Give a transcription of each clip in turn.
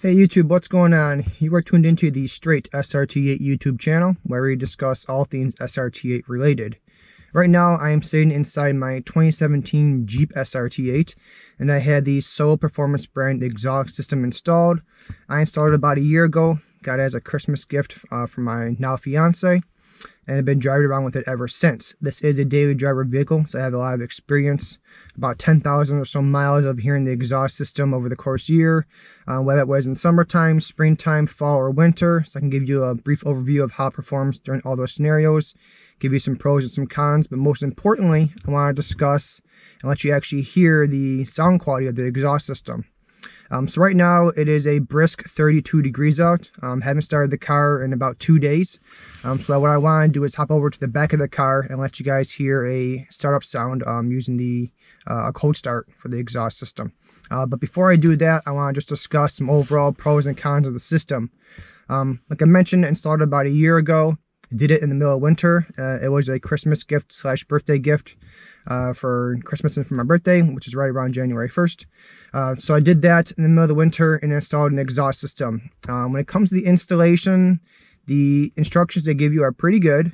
Hey YouTube, what's going on? You are tuned into the Straight SRT8 YouTube channel, where we discuss all things SRT8 related. Right now, I am sitting inside my 2017 Jeep SRT8, and I had the Solo Performance brand exhaust system installed. I installed it about a year ago, got it as a Christmas gift from my now fiance, and I've been driving around with it ever since. This is a daily driver vehicle, so I have a lot of experience, about 10,000 or so miles of hearing the exhaust system over the course of the year, whether it was in summertime, springtime, fall, or winter. So I can give you a brief overview of how it performs during all those scenarios, give you some pros and some cons, but most importantly, I want to discuss and let you actually hear the sound quality of the exhaust system. So right now it is a brisk 32 degrees out. Haven't started the car in about 2 days. So what I want to do is hop over to the back of the car and let you guys hear a startup sound using the a cold start for the exhaust system. But before I do that, I want to just discuss some overall pros and cons of the system. Like I mentioned, installed it about a year ago. Did it in the middle of winter. It was a Christmas gift / birthday gift for Christmas and for my birthday, which is right around January 1st. So I did that in the middle of the winter and installed an exhaust system. When it comes to the installation, the instructions they give you are pretty good.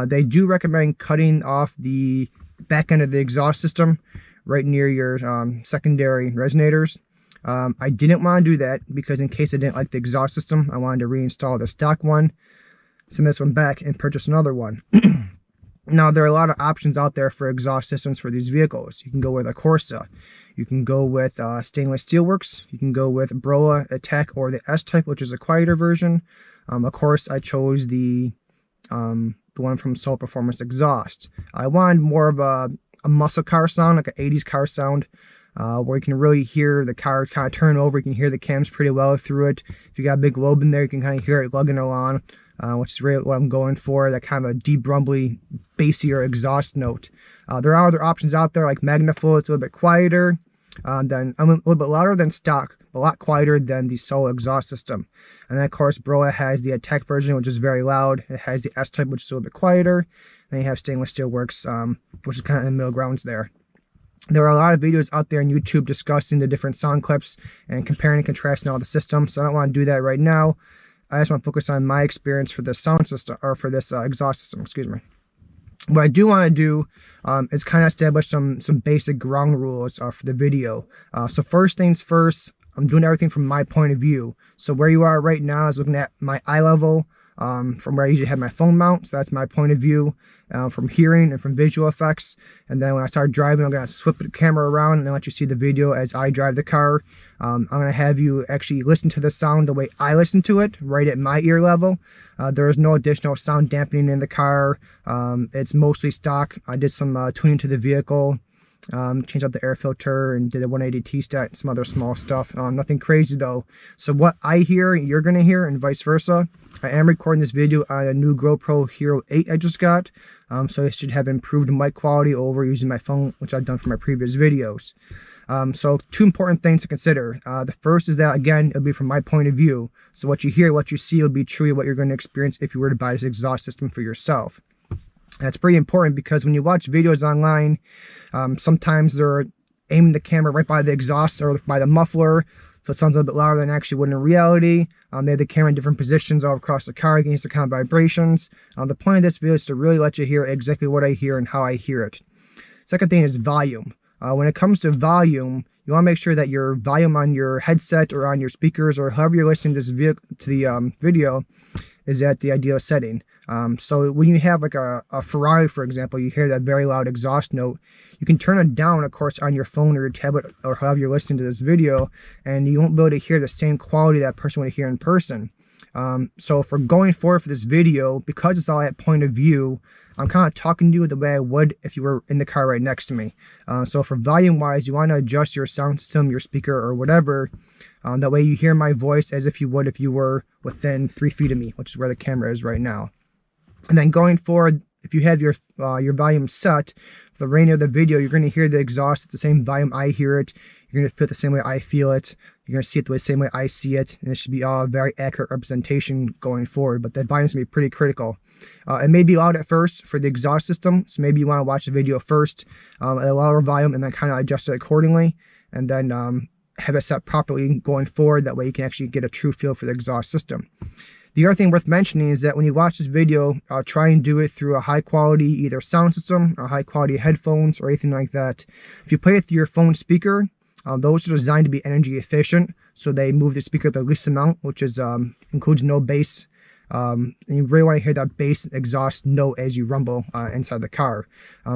They do recommend cutting off the back end of the exhaust system right near your secondary resonators. I didn't want to do that because in case I didn't like the exhaust system, I wanted to reinstall the stock one, send this one back, and purchase another one. Now, there are a lot of options out there for exhaust systems for these vehicles. You can go with a Corsa. You can go with stainless steel works. You can go with Brola, Attack, or the S-Type, which is a quieter version. Of course, I chose the one from Solo Performance Exhaust. I wanted more of a muscle car sound, like an 80s car sound, where you can really hear the car kind of turn over. You can hear the cams pretty well through it. If you got a big lobe in there, you can kind of hear it lugging along. Which is really what I'm going for, that kind of a deep, rumbly, bassier exhaust note. There are other options out there like Magnaflow. It's a little bit quieter, then a little bit louder than stock, but a lot quieter than the Solo exhaust system. And then of course Brola has the Attack version, which is very loud. It has the S-Type, which is a little bit quieter. Then you have Stainless Steel Works, which is kind of in the middle grounds there. There are a lot of videos out there on YouTube discussing the different sound clips and comparing and contrasting all the systems, so I don't want to do that right now. I just want to focus on my experience for this sound system, or for this exhaust system, excuse me. What I do want to do is kind of establish some basic ground rules for the video. So first things first, I'm doing everything from my point of view. So where you are right now is looking at my eye level, from where I usually have my phone mount. So that's my point of view from hearing and from visual effects. And then when I start driving, I'm going to flip the camera around and let you see the video as I drive the car. I'm going to have you actually listen to the sound the way I listen to it, right at my ear level. There is no additional sound dampening in the car. It's mostly stock. I did some tuning to the vehicle. Changed out the air filter and did a 180 T-stat and some other small stuff. Nothing crazy though. So what I hear, you're going to hear, and vice versa. I am recording this video on a new GoPro Hero 8 I just got. So I should have improved mic quality over using my phone, which I've done for my previous videos. So two important things to consider. The first is that, again, it'll be from my point of view. So what you hear, what you see will be truly what you're going to experience if you were to buy this exhaust system for yourself. That's pretty important because when you watch videos online, sometimes they're aiming the camera right by the exhaust or by the muffler, so it sounds a little bit louder than it actually would in reality. They have the camera in different positions all across the car. You can use the kind of vibrations. The point of this video is to really let you hear exactly what I hear and how I hear it. Second thing is volume. When it comes to volume, you want to make sure that your volume on your headset or on your speakers or however you're listening to this video is at the ideal setting. So when you have like a Ferrari, for example, you hear that very loud exhaust note. You can turn it down, of course, on your phone or your tablet or however you're listening to this video, and you won't be able to hear the same quality that person would hear in person. So for going forward for this video, because it's all at point of view, I'm kind of talking to you the way I would if you were in the car right next to me. So for volume wise, you want to adjust your sound system, your speaker or whatever. That way you hear my voice as if you would if you were within 3 feet of me, which is where the camera is right now. And then going forward, if you have your volume set, for the remainder of the video, you're going to hear the exhaust at the same volume I hear it. You're going to feel it the same way I feel it. You're going to see it the same way I see it. And it should be all a very accurate representation going forward. But that volume is going to be pretty critical. It may be loud at first for the exhaust system. So maybe you want to watch the video first at a louder volume and then kind of adjust it accordingly. And then have it set properly going forward. That way you can actually get a true feel for the exhaust system. The other thing worth mentioning is that when you watch this video, try and do it through a high quality either sound system or high quality headphones or anything like that. If you play it through your phone speaker, those are designed to be energy efficient, so they move the speaker the least amount, which is includes no bass. And you really want to hear that bass exhaust note as you rumble inside the car.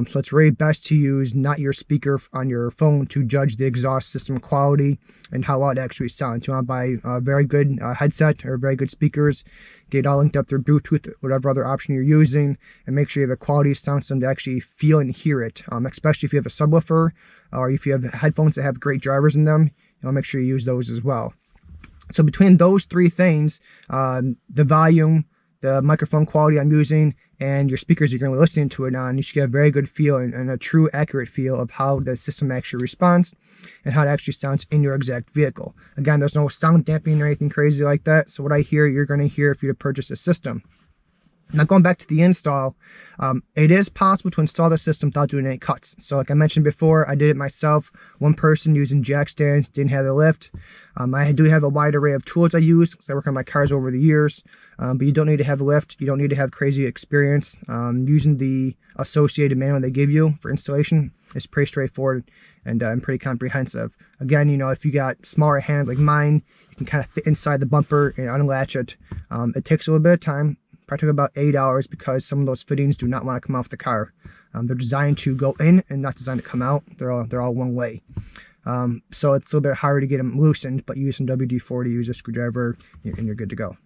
So it's really best to use not your speaker on your phone to judge the exhaust system quality and how loud it actually sounds. You want to buy a very good headset or very good speakers, get it all linked up through Bluetooth, whatever other option you're using, and make sure you have a quality sound system to actually feel and hear it, especially if you have a subwoofer or if you have headphones that have great drivers in them. You want to make sure you use those as well. So between those three things, the volume, the microphone quality I'm using, and your speakers you're going to be listening to it on, you should get a very good feel and a true accurate feel of how the system actually responds and how it actually sounds in your exact vehicle. Again, there's no sound dampening or anything crazy like that. So what I hear, you're going to hear if you purchase a system. Now going back to the install, it is possible to install the system without doing any cuts. So like I mentioned before, I did it myself. One person using jack stands, didn't have the lift. I do have a wide array of tools I use because I work on my cars over the years. But you don't need to have a lift. You don't need to have crazy experience. Using the associated manual they give you for installation is pretty straightforward and pretty comprehensive. Again, you know, if you got smaller hands like mine, you can kind of fit inside the bumper and unlatch it. It takes a little bit of time. Probably took about 8 hours because some of those fittings do not want to come off the car. They're designed to go in and not designed to come out. They're all one way. So it's a little bit harder to get them loosened, but use some WD-40, use a screwdriver, and you're good to go.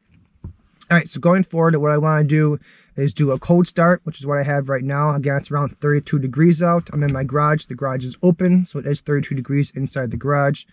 All right, so going forward, what I want to do is do a cold start, which is what I have right now. Again, it's around 32 degrees out. I'm in my garage. The garage is open, so it is 32 degrees inside the garage.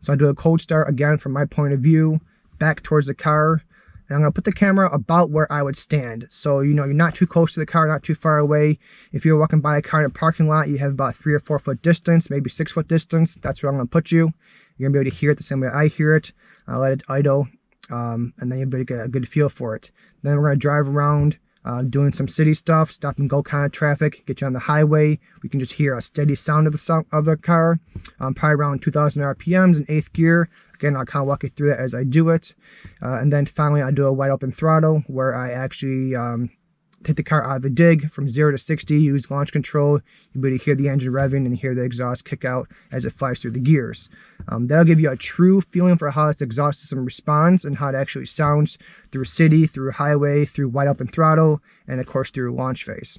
So I do a cold start, again, from my point of view, back towards the car. And I'm going to put the camera about where I would stand. So, you know, you're not too close to the car, not too far away. If you're walking by a car in a parking lot, you have about 3 or 4 foot distance, maybe 6 foot distance. That's where I'm going to put you. You're going to be able to hear it the same way I hear it. I'll let it idle, and then you'll be able to get a good feel for it. Then we're going to drive around, doing some city stuff, stop and go kind of traffic, get you on the highway. We can just hear a steady sound of the car, probably around 2,000 RPMs in 8th gear. Again, I'll kind of walk you through that as I do it. And then finally, I do a wide open throttle where I actually take the car out of a dig from 0 to 60, use launch control. You'll be able to hear the engine revving and hear the exhaust kick out as it flies through the gears. That'll give you a true feeling for how this exhaust system responds and how it actually sounds through city, through highway, through wide open throttle, and of course through launch phase.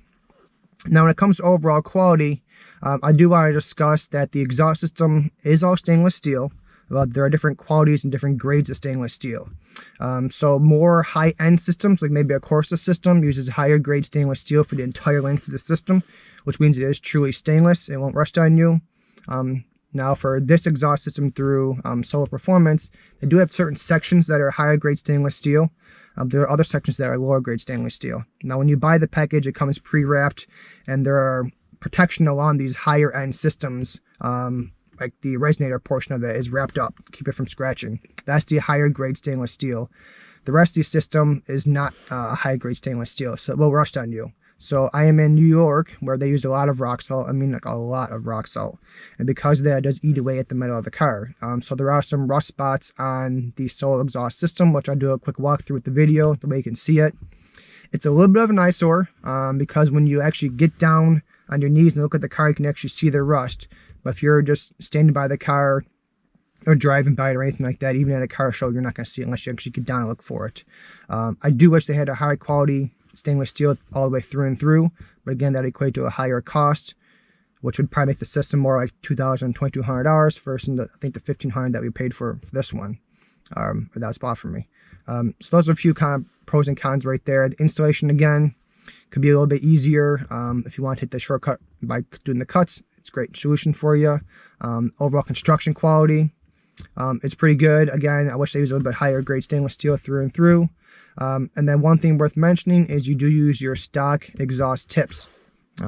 Now, when it comes to overall quality, I do want to discuss that the exhaust system is all stainless steel. There are different qualities and different grades of stainless steel. So more high-end systems, like maybe a Corsa system, uses higher grade stainless steel for the entire length of the system, which means it is truly stainless. It won't rust on you. Now for this exhaust system through Solar Performance, they do have certain sections that are higher grade stainless steel. There are other sections that are lower grade stainless steel. Now when you buy the package, it comes pre-wrapped, and there are protection along these higher end systems. Like the resonator portion of it is wrapped up to keep it from scratching. That's the higher grade stainless steel. The rest of the system is not high grade stainless steel, so it will rust on you. So I am in New York, where they use a lot of rock salt. I mean, like a lot of rock salt. And because of that, it does eat away at the metal of the car. So there are some rust spots on the Solar exhaust system, which I'll do a quick walkthrough with the video, the way you can see it. It's a little bit of an eyesore, because when you actually get down on your knees and look at the car, you can actually see the rust. But if you're just standing by the car or driving by it or anything like that, even at a car show, you're not going to see it unless you actually get down and look for it. I do wish they had a high quality stainless steel all the way through and through, but again, that equate to a higher cost, which would probably make the system more like $2,000, $2,200 versus I think the $1,500 that we paid for this one, or that was bought for me. So those are a few kind of pros and cons right there. The installation, again, could be a little bit easier if you want to take the shortcut by doing the cuts. It's a great solution for you. Overall construction quality is pretty good. Again, I wish they used a little bit higher grade stainless steel through and through. And then one thing worth mentioning is you do use your stock exhaust tips.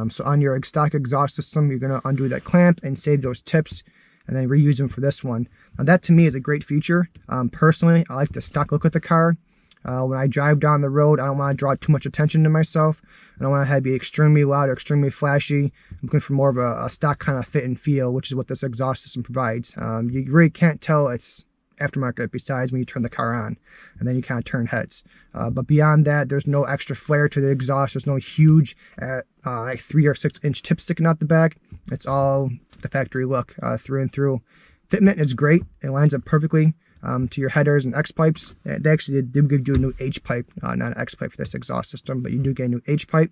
So on your stock exhaust system, you're going to undo that clamp and save those tips and then reuse them for this one. Now that to me is a great feature. Personally, I like the stock look of the car. When I drive down the road, I don't want to draw too much attention to myself. I don't want to have it be extremely loud or extremely flashy. I'm looking for more of a stock kind of fit and feel, which is what this exhaust system provides. You really can't tell it's aftermarket besides when you turn the car on, and then you kind of turn heads. But beyond that, there's no extra flare to the exhaust. There's no huge like 3 or 6 inch tip sticking out the back. It's all the factory look through and through. Fitment is great. It lines up perfectly to your headers and X pipes. They actually did give you a new H pipe, not an X pipe for this exhaust system, but you do get a new H pipe.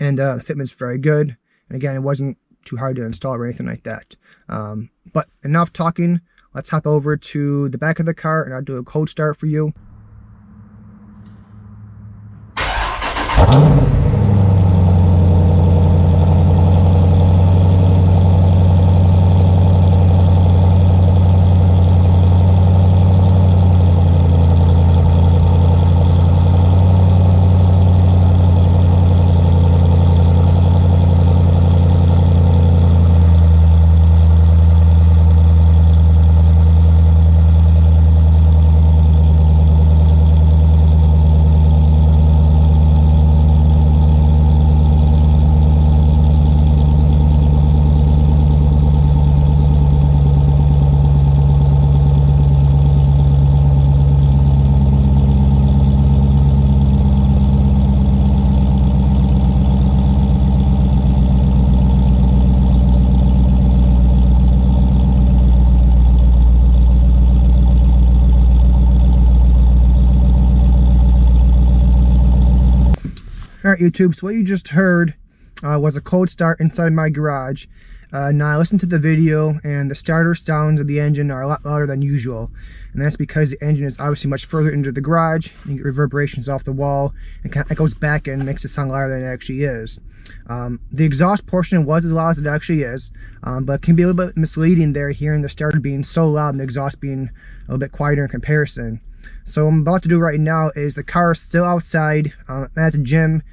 And the fitment's very good. And again, it wasn't too hard to install or anything like that. But enough talking. Let's hop over to the back of the car and I'll do a cold start for you. Alright YouTube, so what you just heard was a cold start inside my garage. Now I listened to the video and the starter sounds of the engine are a lot louder than usual. And that's because the engine is obviously much further into the garage. You get reverberations off the wall and it goes back and makes it sound louder than it actually is. The exhaust portion was as loud as it actually is, but it can be a little bit misleading there, hearing the starter being so loud and the exhaust being a little bit quieter in comparison. So what I'm about to do right now is the car is still outside. I'm at the gym.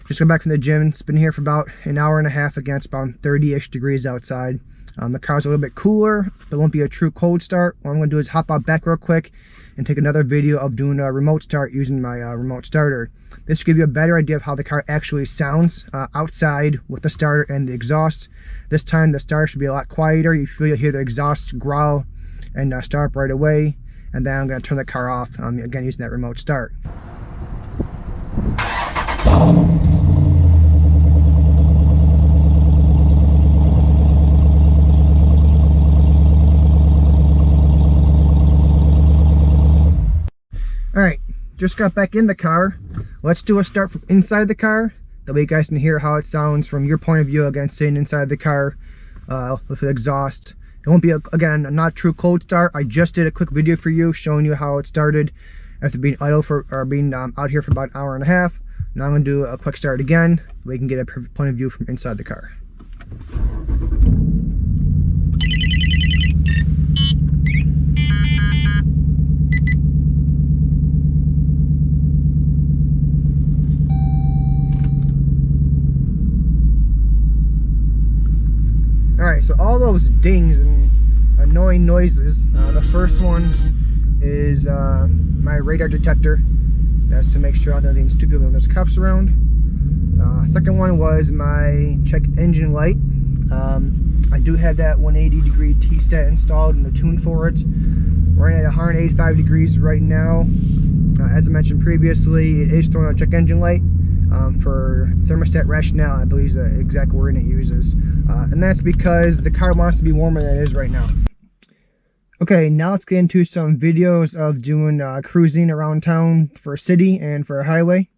Just got back from the gym. It's been here for about an hour and a half against about 30-ish degrees outside. The car's a little bit cooler, but it won't be a true cold start. What I'm going to do is hop out back real quick and take another video of doing a remote start using my remote starter. This will give you a better idea of how the car actually sounds outside with the starter and the exhaust. This time the starter should be a lot quieter. You'll hear the exhaust growl and start up right away. And then I'm going to turn the car off, again using that remote start. Alright, just got back in the car. Let's do a start from inside the car. That way you guys can hear how it sounds from your point of view, again, sitting inside the car with the exhaust. It won't be, again, not a true cold start. I just did a quick video for you showing you how it started after being idle or being out here for about an hour and a half. Now I'm going to do a quick start again. We can get a perfect point of view from inside the car. Alright, so all those dings and annoying noises, the first one is my radar detector. That's to make sure I'm not being stupid when there's cops around. Second one was my check engine light. I do have that 180-degree T-stat installed and the tune for it. Running at 185 degrees right now. As I mentioned previously, it is throwing on check engine light. For thermostat rationale, I believe is the exact wording it uses. And that's because the car wants to be warmer than it is right now. Okay, now let's get into some videos of doing cruising around town for a city and for a highway.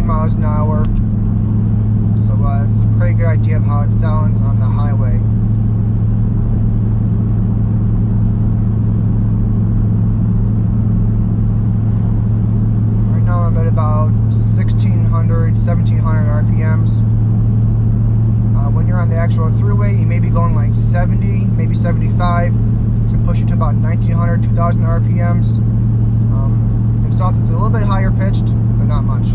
miles an hour. So it's a pretty good idea of how it sounds on the highway. Right now I'm at about 1600, 1700 RPMs. When you're on the actual thruway, you may be going like 70, maybe 75. It's going to push you to about 1900, 2000 RPMs. Exhaust, it's a little bit higher pitched, but not much.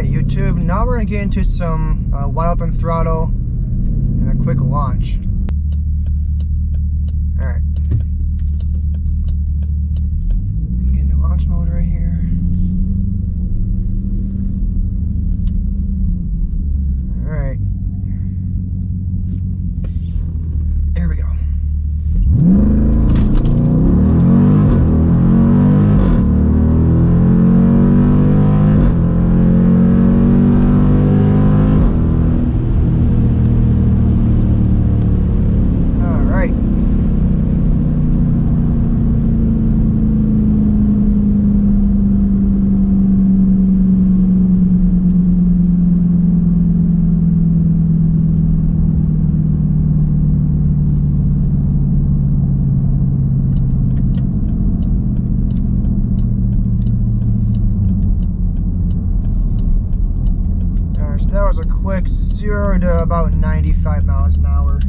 YouTube. Now we're going to get into some wide open throttle and a quick launch. Alright. Get into launch mode right here. Alright. There we go. That was a quick 0 to about 95 miles an hour.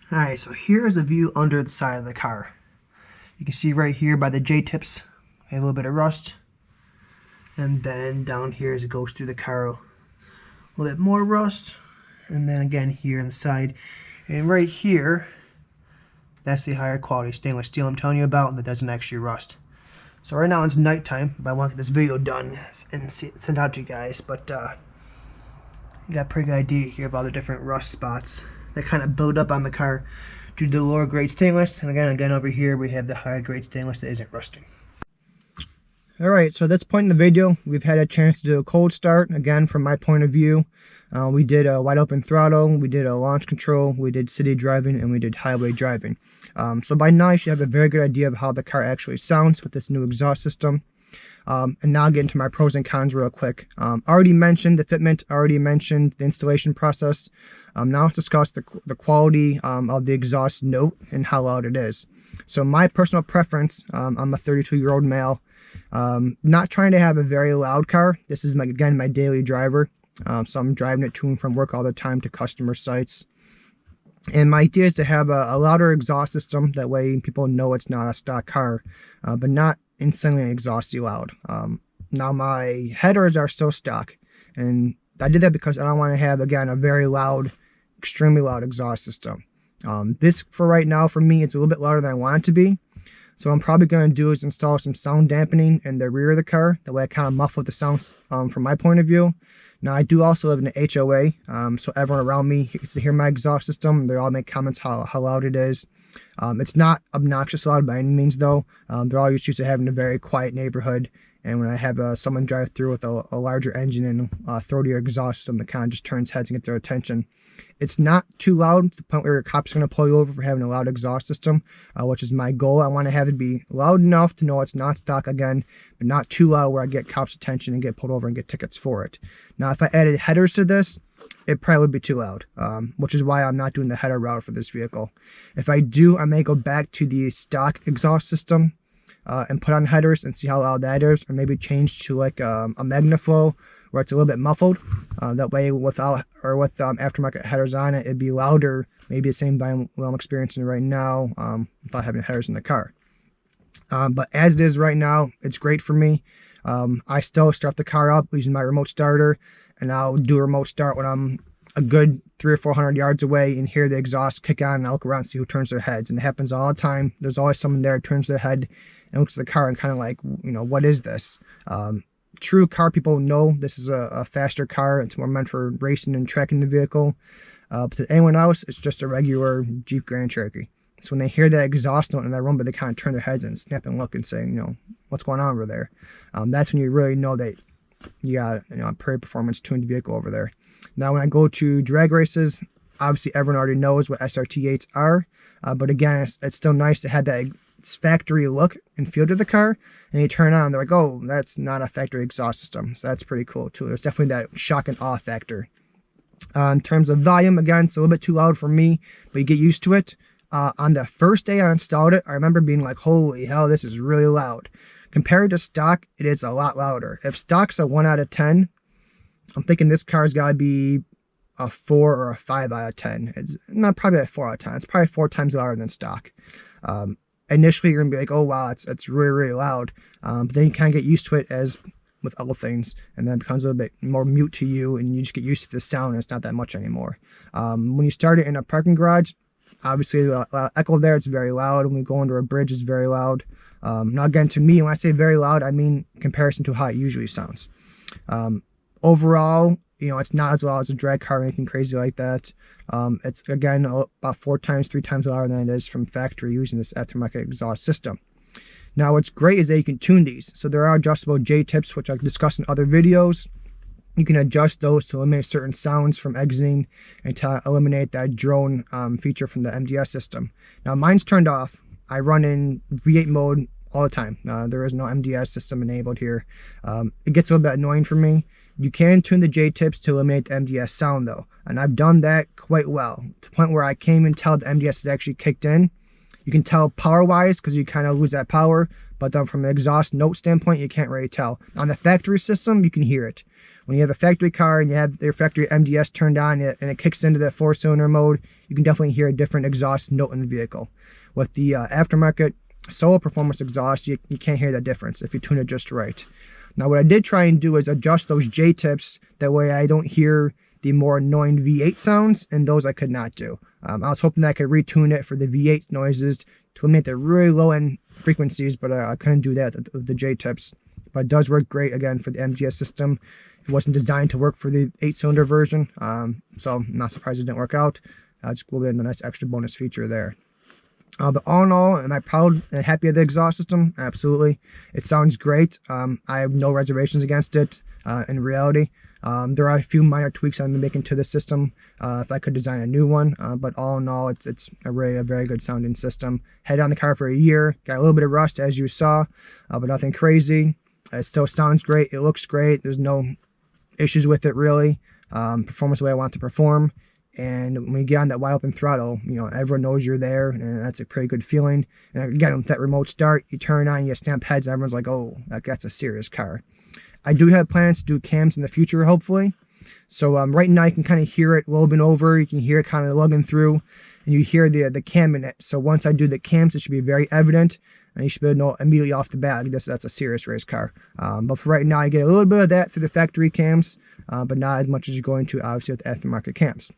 Alright, so here's a view under the side of the car. You can see right here by the J-tips, we have a little bit of rust. And then down here as it goes through the car, a little bit more rust. And then again here on the side. And right here, that's the higher quality stainless steel I'm telling you about that doesn't actually rust. So right now it's nighttime, but I want to get this video done and send out to you guys. But you got a pretty good idea here about the different rust spots that kind of build up on the car due to the lower grade stainless. And again over here we have the higher grade stainless that isn't rusting. Alright, so at this point in the video we've had a chance to do a cold start. Again, from my point of view, we did a wide open throttle, we did a launch control, we did city driving, and we did highway driving. So by now you should have a very good idea of how the car actually sounds with this new exhaust system. And now I'll get into my pros and cons real quick. Already mentioned the fitment, already mentioned the installation process. Now let's discuss the quality of the exhaust note and how loud it is. So my personal preference, I'm a 32-year-old male, not trying to have a very loud car. This is again my daily driver. So I'm driving it to and from work all the time to customer sites. And my idea is to have a louder exhaust system. That way people know it's not a stock car, but not insanely exhausty loud. Now my headers are still stock, and I did that because I don't want to have, again, a very loud, extremely loud exhaust system. This for right now for me, it's a little bit louder than I want it to be. So what I'm probably going to do is install some sound dampening in the rear of the car. That way I kind of muffle the sounds from my point of view. Now I do also live in an HOA, so everyone around me gets to hear my exhaust system. They all make comments how loud it is. It's not obnoxious loud by any means though. They're all used to having a very quiet neighborhood. And when I have someone drive through with a larger engine and throatier exhaust system that kind of just turns heads and gets their attention. It's not too loud to the point where your cop's going to pull you over for having a loud exhaust system, which is my goal. I want to have it be loud enough to know it's not stock again, but not too loud where I get cops' attention and get pulled over and get tickets for it. Now, if I added headers to this, it probably would be too loud, which is why I'm not doing the header route for this vehicle. If I do, I may go back to the stock exhaust system and put on headers and see how loud that is, or maybe change to like a Magnaflow where it's a little bit muffled. That way, with aftermarket headers on it, it'd be louder, maybe the same volume I'm experiencing right now without having headers in the car. But as it is right now, it's great for me. I still start the car up using my remote starter, and I'll do a remote start when I'm a good 300 or 400 yards away and hear the exhaust kick on, and I look around and see who turns their heads. And it happens all the time. There's always someone there who turns their head and looks at the car and kind of like, what is this? True car people know this is a faster car. It's more meant for racing and tracking the vehicle. But to anyone else, it's just a regular Jeep Grand Cherokee. So when they hear that exhaust note and that rumble, they kind of turn their heads and snap and look and say, what's going on over there? That's when you really know that you got a pretty performance tuned vehicle over there. Now, when I go to drag races, obviously everyone already knows what SRT8s are, but again, it's still nice to have that factory look and feel to the car. And you turn on, they're like, oh, that's not a factory exhaust system. So that's pretty cool too. There's definitely that shock and awe factor. In terms of volume, again, it's a little bit too loud for me, but you get used to it. On the first day I installed it, I remember being like, holy hell, this is really loud. Compared to stock, it is a lot louder. If stock's a 1 out of 10, I'm thinking this car's got to be a 4 or a 5 out of 10. It's not probably a 4 out of 10. It's probably 4 times louder than stock. Initially, you're going to be like, oh, wow, it's really, really loud. But then you kind of get used to it, as with other things, and then it becomes a little bit more mute to you, and you just get used to the sound, and it's not that much anymore. When you start it in a parking garage, obviously the echo there, it's very loud. When we go under a bridge, it's very loud. Now again, to me, when I say very loud, I mean in comparison to how it usually sounds. Overall, it's not as loud as a drag car or anything crazy like that. It's again about 3 times louder than it is from factory using this aftermarket exhaust system. Now what's great is that you can tune these. So there are adjustable J-tips, which I've discussed in other videos. You can adjust those to eliminate certain sounds from exiting and to eliminate that drone feature from the MDS system. Now mine's turned off. I run in V8 mode all the time. There is no MDS system enabled here. It gets a little bit annoying for me. You can tune the J-tips to eliminate the MDS sound though, and I've done that quite well, to the point where I can't even tell the MDS is actually kicked in. You can tell power-wise because you kind of lose that power, but then from an exhaust note standpoint, you can't really tell. On the factory system, you can hear it. When you have a factory car and you have your factory MDS turned on and it kicks into that 4-cylinder mode, you can definitely hear a different exhaust note in the vehicle. With the aftermarket solo performance exhaust, you can't hear that difference if you tune it just right. Now what I did try and do is adjust those J-tips, that way I don't hear the more annoying V8 sounds, and those I could not do. I was hoping that I could retune it for the V8 noises to eliminate the really low end frequencies, but I couldn't do that with the J-tips. But it does work great again for the MDS system. It wasn't designed to work for the 8-cylinder version, so I'm not surprised it didn't work out. Just a little bit of a nice extra bonus feature there. But all in all, am I proud and happy with the exhaust system? Absolutely. It sounds great. I have no reservations against it in reality. There are a few minor tweaks I'm making to the system if I could design a new one, but all in all, it's a very good sounding system. Had it on the car for a year, got a little bit of rust as you saw, but nothing crazy. It still sounds great, it looks great, there's no issues with it really. Performance the way I want to perform, and when you get on that wide open throttle, everyone knows you're there, and that's a pretty good feeling. And again, with that remote start, you turn on, you snap heads, and everyone's like, oh, that's a serious car. I do have plans to do cams in the future, hopefully. So right now you can kind of hear it lobing over, you can hear it kind of lugging through, and you hear the cam in it. So once I do the cams, it should be very evident, and you should be able to know immediately off the bat that's a serious race car. But for right now, you get a little bit of that through the factory cams, but not as much as you're going to obviously with aftermarket cams.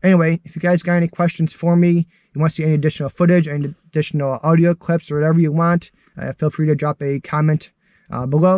Anyway, if you guys got any questions for me, you want to see any additional footage, any additional audio clips, or whatever you want, feel free to drop a comment below.